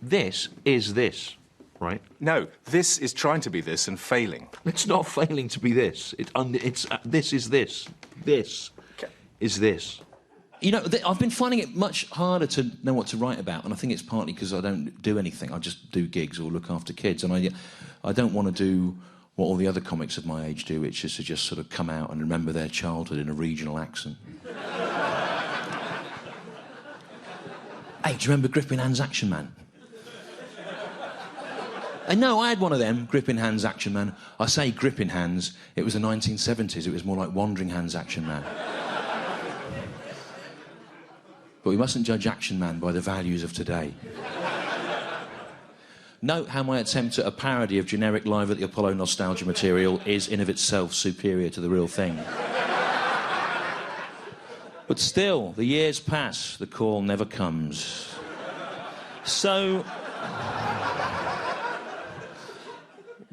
This is this, right? No, this is trying to be this and failing. It's not failing to be this. This is this. This is this. You know, I've been finding it much harder to know what to write about, and I think it's partly because I don't do anything. I just do gigs or look after kids, and I don't want to do what all the other comics of my age do, which is to just sort of come out and remember their childhood in a regional accent. Hey, do you remember Gripping Hands Action Man? I know, I had one of them, Gripping Hands Action Man. I say Gripping Hands, it was the 1970s, it was more like Wandering Hands Action Man. But we mustn't judge Action Man by the values of today. Note how my attempt at a parody of generic Live at the Apollo nostalgia material is in of itself superior to the real thing. But still, the years pass, the call never comes. So...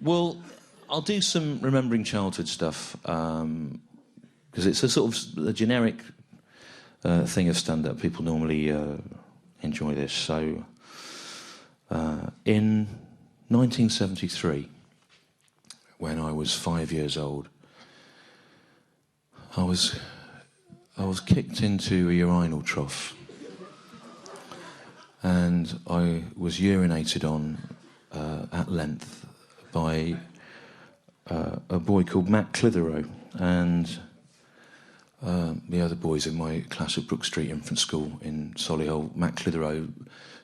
well, I'll do some remembering childhood stuff, because it's a sort of a generic thing of stand-up. People normally enjoy this. So, in 1973, when I was 5 years old, I was kicked into a urinal trough, and I was urinated on at length by a boy called Matt Clitheroe, and the other boys in my class at Brook Street Infant School in Solihull. Matt Clitheroe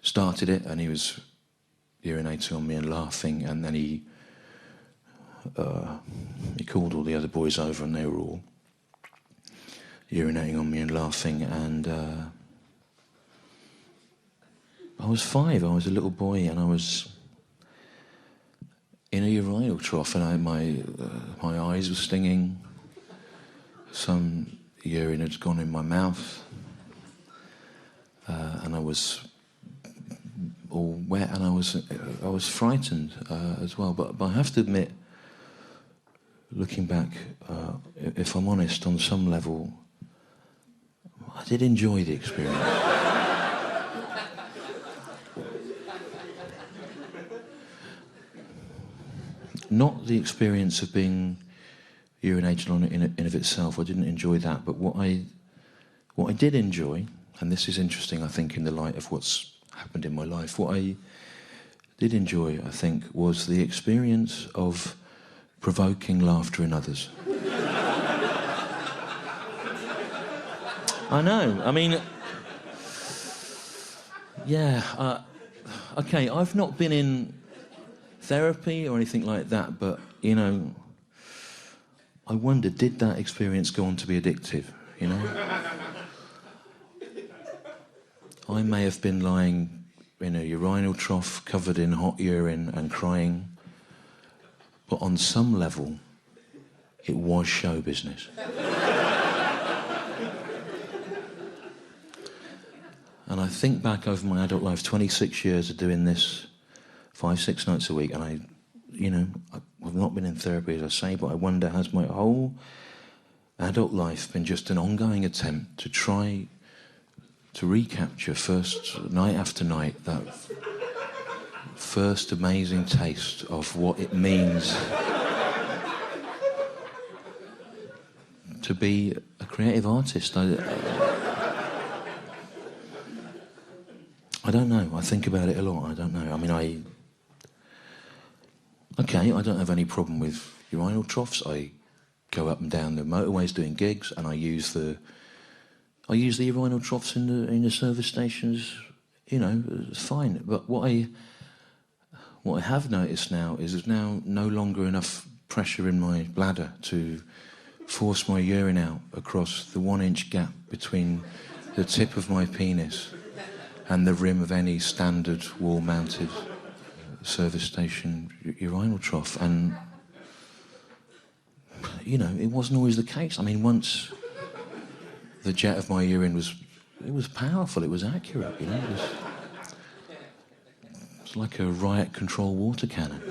started it, and he was urinating on me and laughing, and then he called all the other boys over, and they were all urinating on me and laughing, and I was 5, I was a little boy, and I was in a urinal trough, and my eyes were stinging. Some urine had gone in my mouth, and I was all wet, and I was frightened as well. But I have to admit, looking back, if I'm honest, on some level, I did enjoy the experience. Not the experience of being urinated on in of itself. I didn't enjoy that. But what I did enjoy, and this is interesting, I think, in the light of what's happened in my life, what I did enjoy, I think, was the experience of provoking laughter in others. I know. I mean, yeah. Okay, I've not been in therapy or anything like that, but, you know, I wonder, did that experience go on to be addictive, you know? I may have been lying in a urinal trough covered in hot urine and crying, but on some level, it was show business. And I think back over my adult life, 26 years of doing this 5-6 nights a week, and I've not been in therapy, as I say, but I wonder, has my whole adult life been just an ongoing attempt to try to recapture, first night after night, that first amazing taste of what it means to be a creative artist? I don't know. I think about it a lot. I don't know. I mean, I don't have any problem with urinal troughs. I go up and down the motorways doing gigs, and I use the urinal troughs in the service stations. You know, it's fine. But what I have noticed now is there's now no longer enough pressure in my bladder to force my urine out across the 1-inch gap between the tip of my penis and the rim of any standard wall-mounted service station urinal trough. And, you know, it wasn't always the case. I mean, once the jet of my urine was powerful, it was accurate, you know. It's like a riot control water cannon.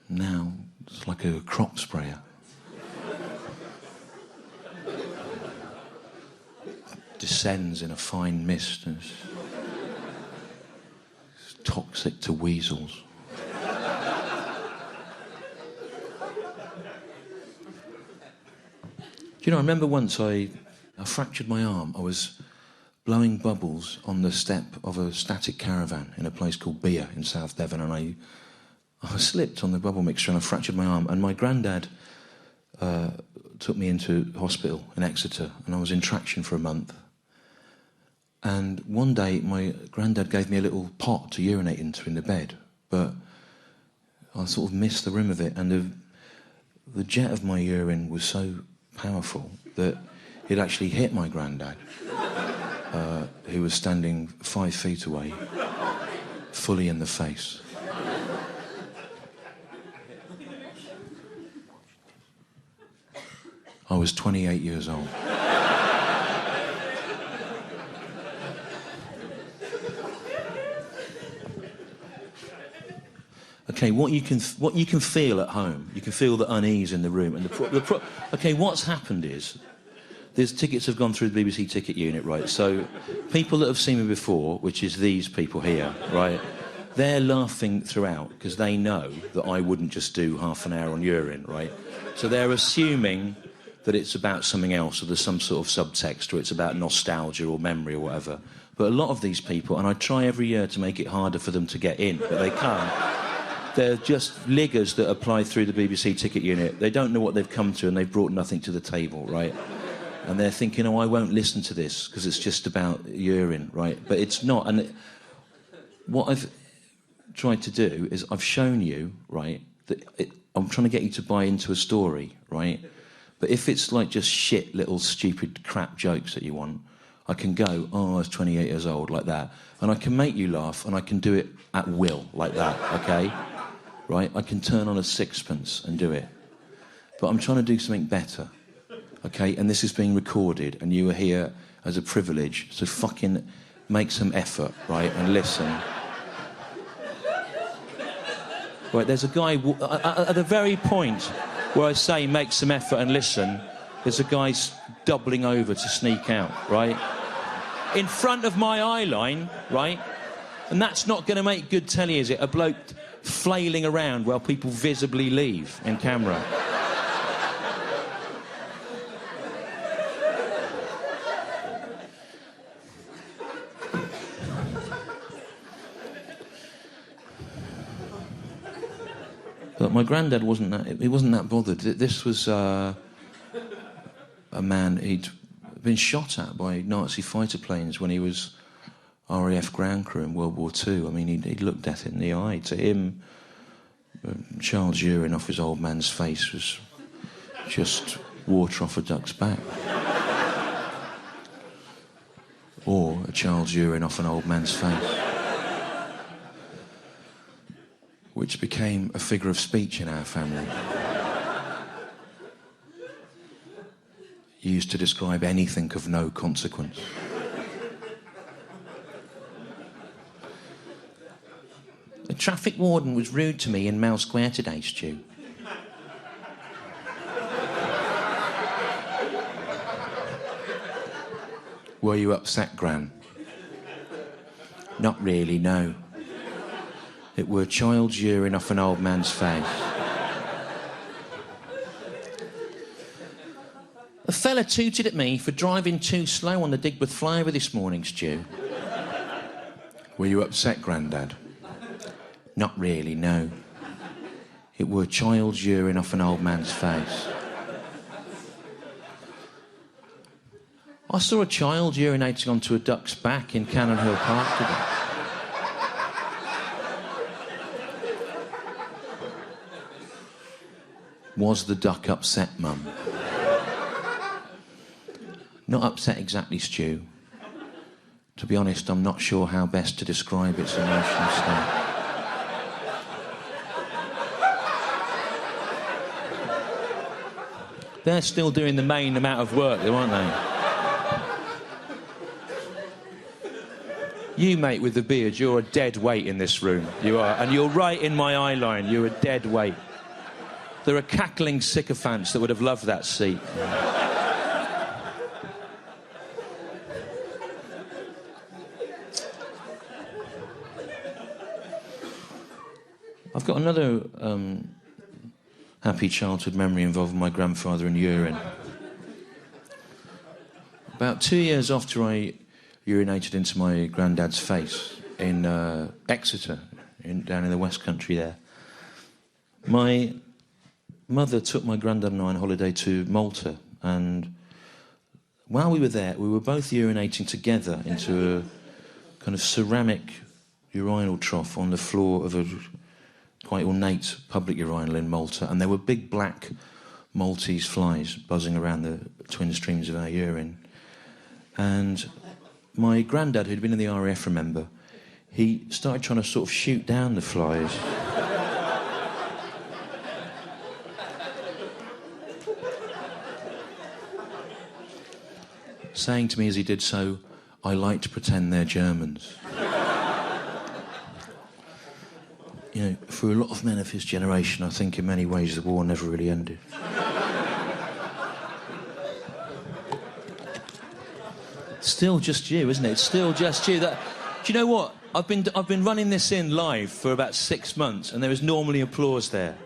Now, it's like a crop sprayer. Descends in a fine mist. toxic to weasels. Do you know, I remember once I fractured my arm. I was blowing bubbles on the step of a static caravan in a place called Beer in South Devon, and I slipped on the bubble mixture and I fractured my arm. And my granddad took me into hospital in Exeter, and I was in traction for a month. And one day, my granddad gave me a little pot to urinate into in the bed, but I sort of missed the rim of it, and the jet of my urine was so powerful that it actually hit my granddad, who was standing 5 feet away, fully in the face. I was 28 years old. Okay, what you can feel at home, you can feel the unease in the room. And okay, what's happened is, these tickets have gone through the BBC ticket unit, right? So people that have seen me before, which is these people here, right, they're laughing throughout because they know that I wouldn't just do half an hour on urine, right? So they're assuming that it's about something else, or there's some sort of subtext, or it's about nostalgia or memory or whatever. But a lot of these people, and I try every year to make it harder for them to get in, but they can't. They're just liggers that apply through the BBC ticket unit. They don't know what they've come to, and they've brought nothing to the table, right? And they're thinking, oh, I won't listen to this because it's just about urine, right? But it's not. And what I've tried to do is I've shown you, right, that I'm trying to get you to buy into a story, right? But if it's like just shit, little stupid crap jokes that you want, I can go, oh, I was 28 years old, like that. And I can make you laugh, and I can do it at will, like that, okay? Right? I can turn on a sixpence and do it. But I'm trying to do something better, okay? And this is being recorded, and you are here as a privilege, so fucking make some effort, right, and listen. Right, there's a guy... at the very point where I say make some effort and listen, there's a guy doubling over to sneak out, right? In front of my eye line, right? And that's not going to make good telly, is it? A bloke flailing around while people visibly leave in camera. But my granddad wasn't that bothered. This was a man, he'd been shot at by Nazi fighter planes when he was RAF ground crew in World War II. I mean, he'd looked death in the eye. To him, a child's urine off his old man's face was just water off a duck's back. Or a child's urine off an old man's face. Which became a figure of speech in our family. Used to describe anything of no consequence. The traffic warden was rude to me in Mall Square today, Stu. Were you upset, Gran? Not really, no. It were child's urine off an old man's face. A fella tooted at me for driving too slow on the Digbeth flyover this morning, Stu. Were you upset, Grandad? Not really, no. It were child's urine off an old man's face. I saw a child urinating onto a duck's back in Cannon Hill Park today. Was the duck upset, Mum? Not upset exactly, Stu. To be honest, I'm not sure how best to describe its emotional state. They're still doing the main amount of work, though, aren't they? You, mate, with the beard, you're a dead weight in this room. You are. And you're right in my eye line. You're a dead weight. There are cackling sycophants that would have loved that seat. I've got another happy childhood memory involving my grandfather and urine. About 2 years after I urinated into my granddad's face in Exeter, down in the West Country there, my mother took my granddad and I on holiday to Malta, and while we were there, we were both urinating together into a kind of ceramic urinal trough on the floor of a quite ornate public urinal in Malta, and there were big black Maltese flies buzzing around the twin streams of our urine. And my granddad, who'd been in the RAF, remember, he started trying to sort of shoot down the flies. Saying to me as he did so, "I like to pretend they're Germans." You know, for a lot of men of his generation, I think in many ways the war never really ended. Still just you, isn't it? It's still just you. Do you know what? I've been running this in live for about 6 months, and there is normally applause there.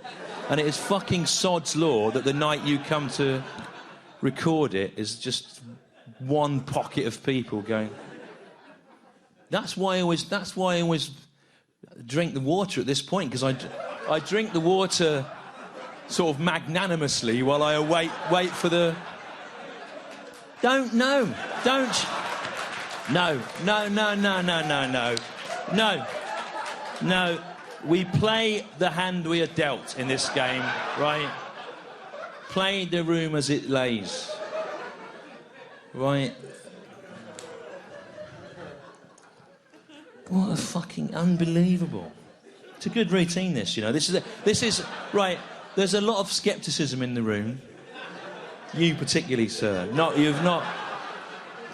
And it is fucking sod's law that the night you come to record it is just one pocket of people going. That's why I always drink the water at this point, because I drink the water sort of magnanimously while I wait for the. No. We play the hand we are dealt in this game, right? Play the room as it lays, right? What a fucking unbelievable. It's a good routine, this, you know. This is right. There's a lot of scepticism in the room. You particularly, sir. You've not.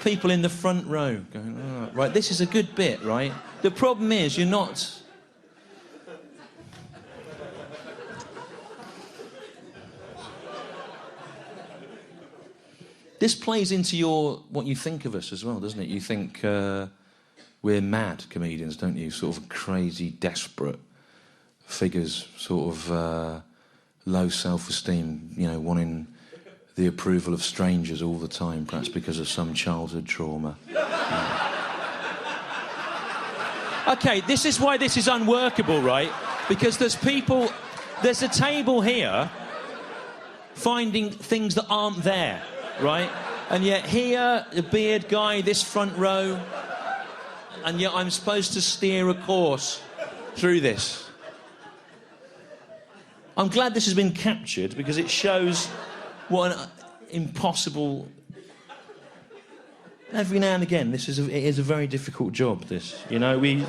People in the front row going, oh, right, this is a good bit, right? The problem is you're not. This plays into what you think of us as well, doesn't it? You think we're mad comedians, don't you? Sort of crazy, desperate figures, sort of low self-esteem, you know, wanting the approval of strangers all the time, perhaps because of some childhood trauma. OK, this is why this is unworkable, right? Because there's a table here finding things that aren't there, right? And yet here, the beard guy, this front row, and yet I'm supposed to steer a course through this. I'm glad this has been captured, because it shows what an impossible. Every now and again, it is a very difficult job. This, you know, we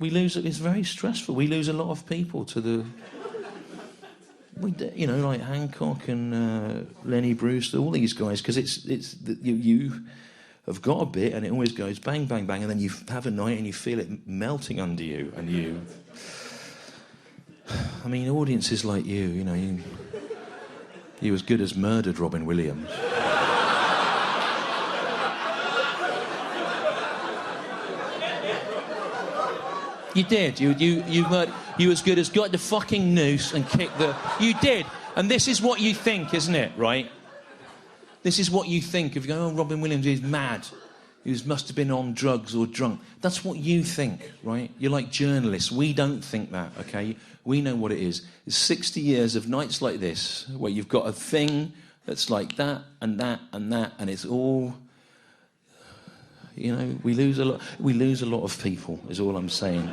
lose. It's very stressful. We lose a lot of people to the. You know, like Hancock and Lenny Brewster, all these guys, because you have got a bit, and it always goes bang, bang, bang, and then you have a night and you feel it melting under you, and you. I mean, audiences like you know, you as good as murdered Robin Williams. You did. You as good as got the fucking noose and kicked the. You did, and this is what you think, isn't it? Right? This is what you think of going. Oh, Robin Williams is mad. He must have been on drugs or drunk. That's what you think, right? You're like journalists. We don't think that, okay? We know what it is. It's 60 years of nights like this, where you've got a thing that's like that and that and that, and it's all. You know, we lose a lot. We lose a lot of people. Is all I'm saying.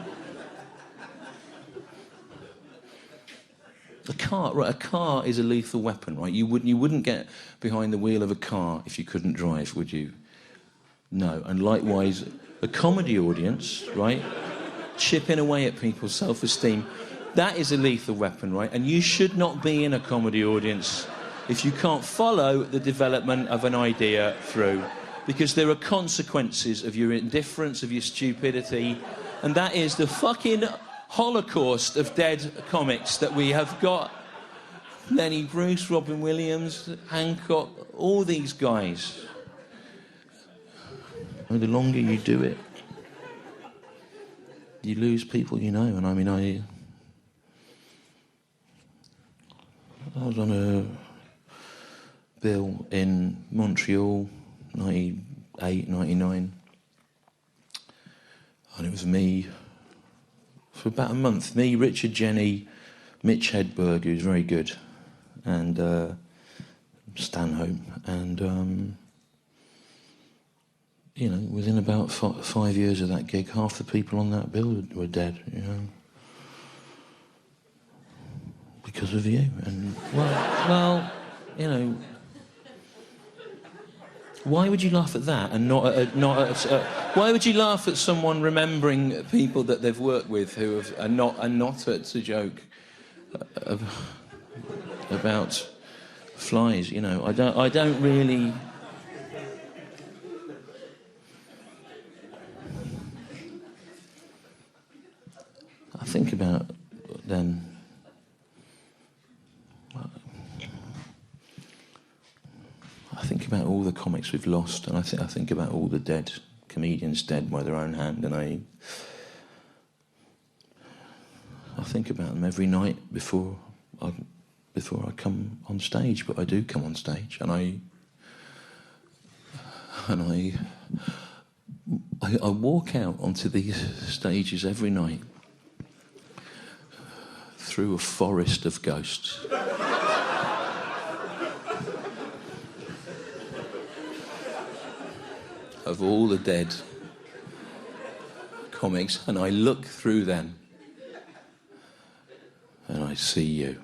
A car is a lethal weapon, right? You wouldn't get behind the wheel of a car if you couldn't drive, would you? No. And likewise, a comedy audience, right? Chipping away at people's self-esteem. That is a lethal weapon, right? And you should not be in a comedy audience if you can't follow the development of an idea through. Because there are consequences of your indifference, of your stupidity, and that is the fucking holocaust of dead comics that we have got. Lenny Bruce, Robin Williams, Hancock, all these guys. And the longer you do it, you lose people, you know. And I mean, I was on a bill in Montreal, 98, 99, and it was me for about a month. Me, Richard Jenny, Mitch Hedberg, who's very good, and Stanhope, and you know, within about 5 years of that gig, half the people on that bill were dead, you know, because of you. And well, you know, why would you laugh at that and not at why would you laugh at someone remembering people that they've worked with who have and not at a joke about flies? You know, I don't really. I think about them. I think about all the comics we've lost, and I think about all the dead comedians dead by their own hand, and I think about them every night before I come on stage. But I do come on stage, and I walk out onto these stages every night through a forest of ghosts. Of all the dead comics, and I look through them and I see you.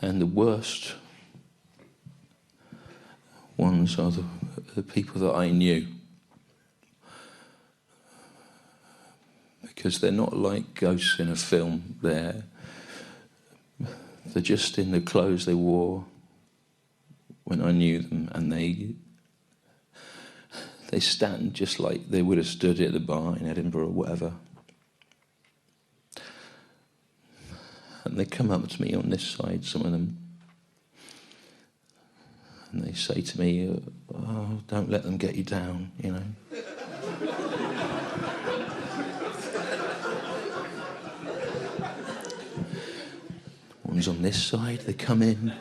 And the worst ones are the people that I knew, because they're not like ghosts in a film. They're just in the clothes they wore when I knew them, and they stand just like they would have stood at the bar in Edinburgh or whatever. And they come up to me on this side, some of them, and they say to me, "Oh, don't let them get you down," you know. One's on this side, they come in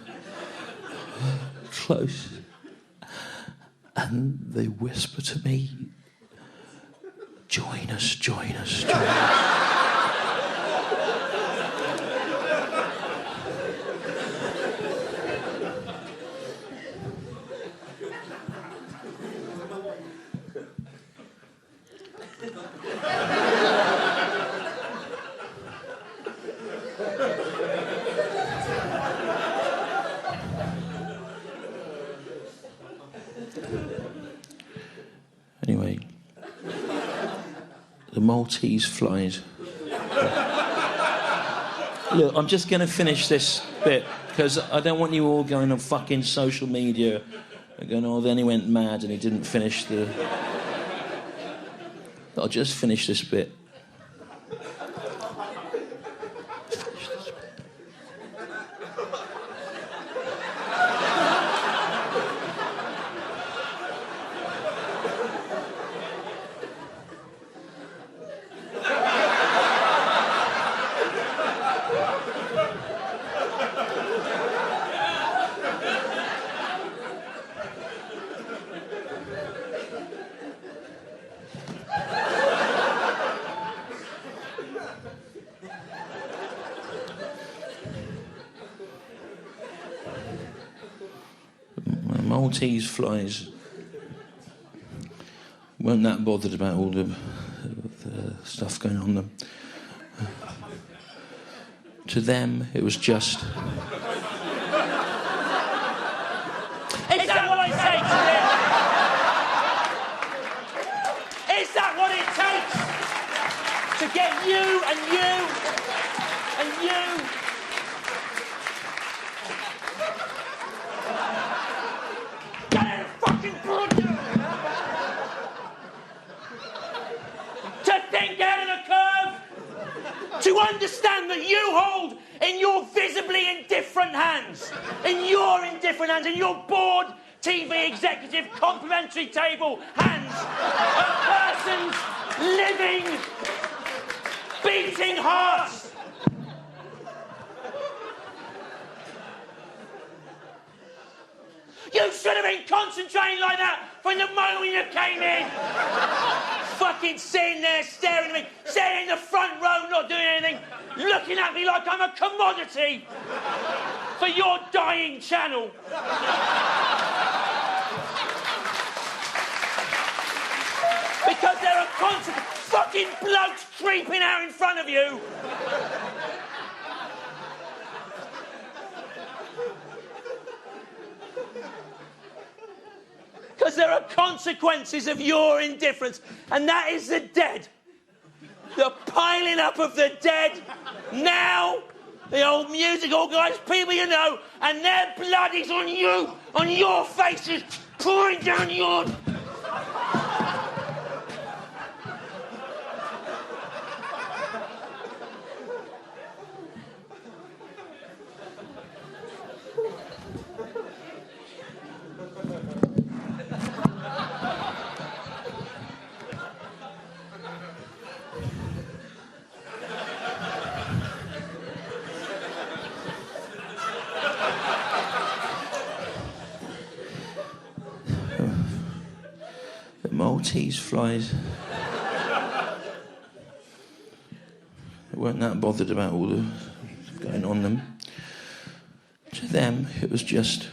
close and they whisper to me, join us, join us, join us." Anyway, the Maltese flies. Look, I'm just going to finish this bit because I don't want you all going on fucking social media and going, "Oh, then he went mad and he didn't finish the..." I'll just finish this bit. Maltese flies weren't that bothered about all the stuff going on them. To them, it was just... Is that what it takes? Is that what it takes to get you and you and you? Get in a fucking broad. To think out of the curve. To understand that you hold in your visibly indifferent hands, and you're bored TV executive complimentary table hands a person's living, beating heart. You should have been concentrating like that from the moment you came in. Fucking sitting there staring at me, sitting in the front row not doing anything, looking at me like I'm a commodity for your dying channel. Because there are constant fucking blokes creeping out in front of you. Because there are consequences of your indifference, and that is the dead. The piling up of the dead now, the old music hall guys, people you know, and their blood is on you, on your faces, pouring down your... Maltese flies. They weren't that bothered about all the going on them. To them, it was just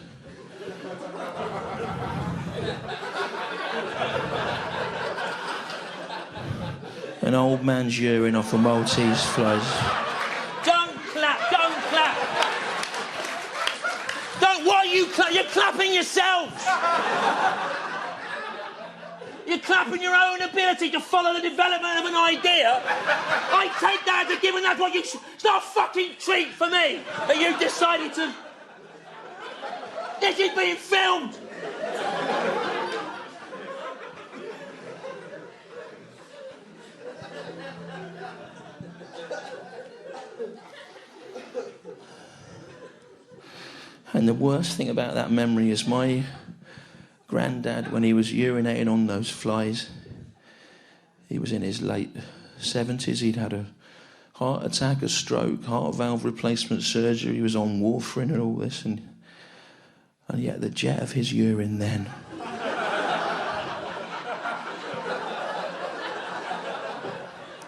an old man's urine off of Maltese flies. Don't clap, don't clap. Don't, what are you you're clapping yourselves. You're clapping your own ability to follow the development of an idea. I take that as a given. That's what you... It's not a fucking treat for me that you decided to... This is being filmed. And the worst thing about that memory is my granddad, when he was urinating on those flies, he was in his late 70s. He'd had a heart attack, a stroke, heart valve replacement surgery. He was on warfarin and all this, and yet the jet of his urine then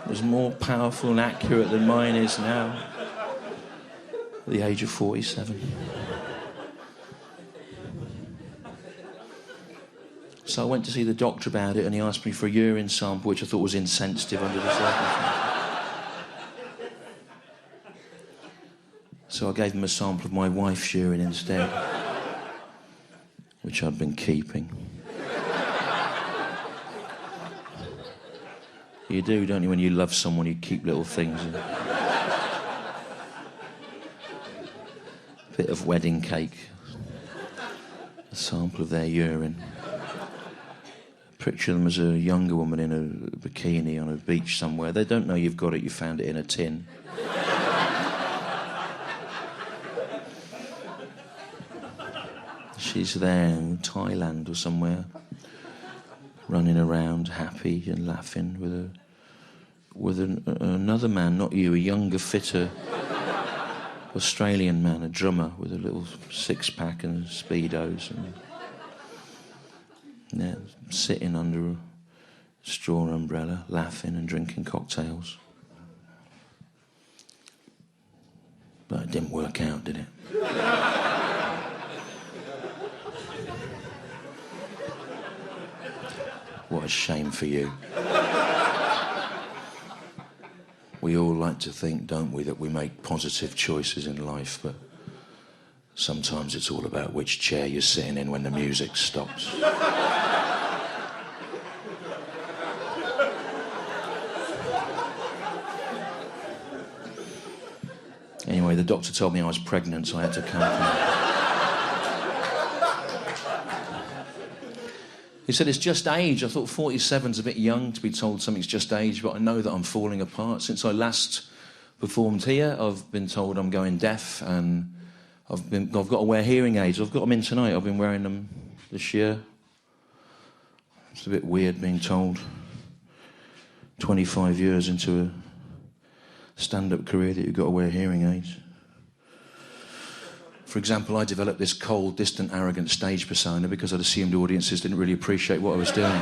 was more powerful and accurate than mine is now at the age of 47. So I went to see the doctor about it, and he asked me for a urine sample, which I thought was insensitive under the circumstances. So I gave him a sample of my wife's urine instead, which I'd been keeping. You do, don't you? When you love someone, you keep little things. A bit of wedding cake, a sample of their urine. Picture them as a younger woman in a bikini on a beach somewhere. They don't know you've got it, you found it in a tin. She's there in Thailand or somewhere, running around happy and laughing with another man, not you, a younger, fitter Australian man, a drummer with a little six-pack and Speedos. And yeah, sitting under a straw umbrella, laughing and drinking cocktails. But it didn't work out, did it? What a shame for you. We all like to think, don't we, that we make positive choices in life, but sometimes it's all about which chair you're sitting in when the music stops. Anyway, the doctor told me I was pregnant, so I had to come. He said, it's just age. I thought 47's a bit young to be told something's just age, but I know that I'm falling apart. Since I last performed here, I've been told I'm going deaf, and I've got to wear hearing aids. I've got them in tonight. I've been wearing them this year. It's a bit weird being told 25 years into a stand-up career that you've got to wear hearing aids. For example, I developed this cold, distant, arrogant stage persona because I'd assumed audiences didn't really appreciate what I was doing.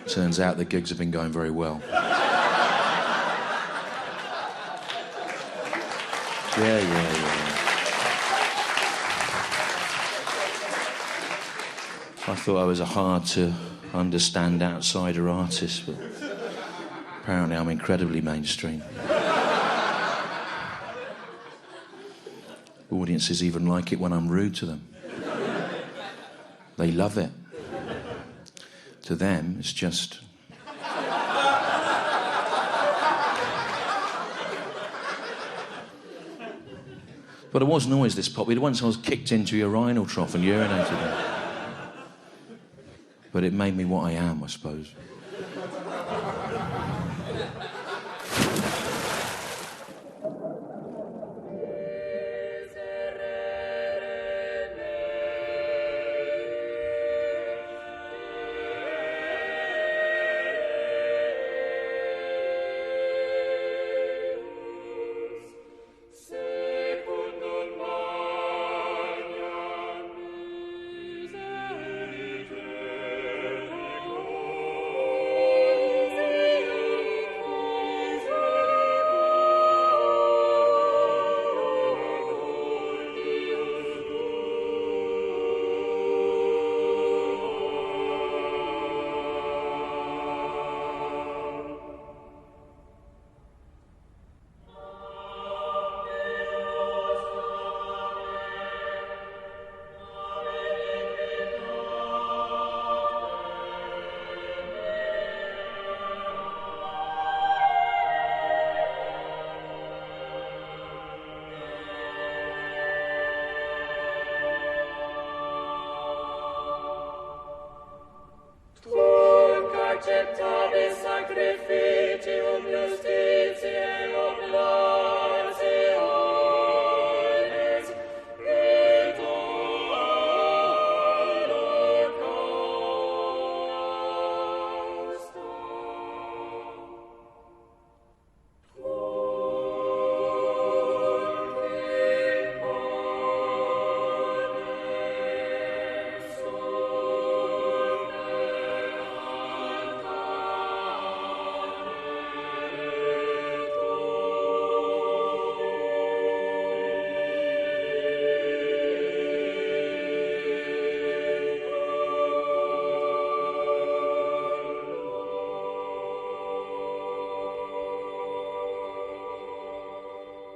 Turns out the gigs have been going very well. Yeah. I thought I was a hard-to-understand outsider artist, but apparently I'm incredibly mainstream. Audiences even like it when I'm rude to them. They love it. To them, it's just... But I wasn't always this popular. Once I was kicked into a urinal trough and urinated in it. But it made me what I am, I suppose.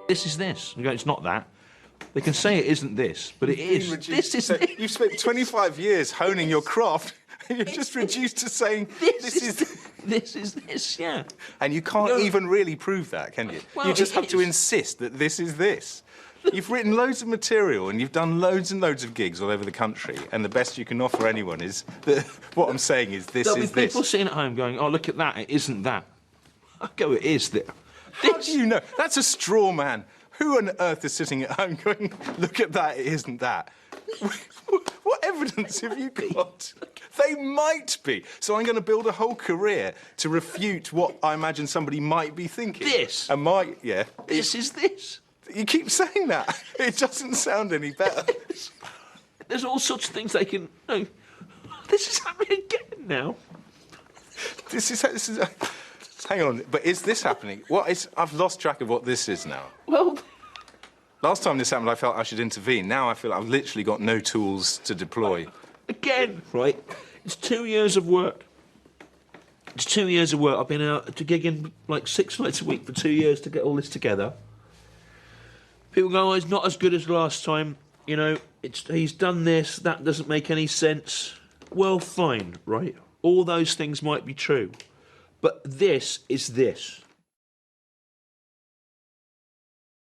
This is this. You go, it's not that. They can say it isn't this, but it is. This is this. You've spent 25 years honing your craft. You're just reduced to saying this is this, yeah. And you can't even really prove that, can you? Well, you just have to insist that this is this. You've written loads of material and you've done loads and loads of gigs all over the country, and the best you can offer anyone is that what I'm saying is this There'll is be this. people sitting at home going, oh, look at that, it isn't that. I go, it is that. How do you know? That's a straw man. Who on earth is sitting at home going, look at that, it isn't that? What evidence have you got? They might be. So I'm going to build a whole career to refute what I imagine somebody might be thinking. This? And yeah. This is this. You keep saying that. It doesn't sound any better. There's all sorts of things they can... No, this is happening again now. This is hang on, but is this happening? I've lost track of what this is now. Well... Last time this happened, I felt I should intervene. Now I feel I've literally got no tools to deploy. Again, right? It's 2 years of work. It's 2 years of work. I've been out to gigging like 6 nights a week for 2 years to get all this together. People go, oh, it's not as good as last time. You know, he's done this. That doesn't make any sense. Well, fine, right? All those things might be true. But this is this.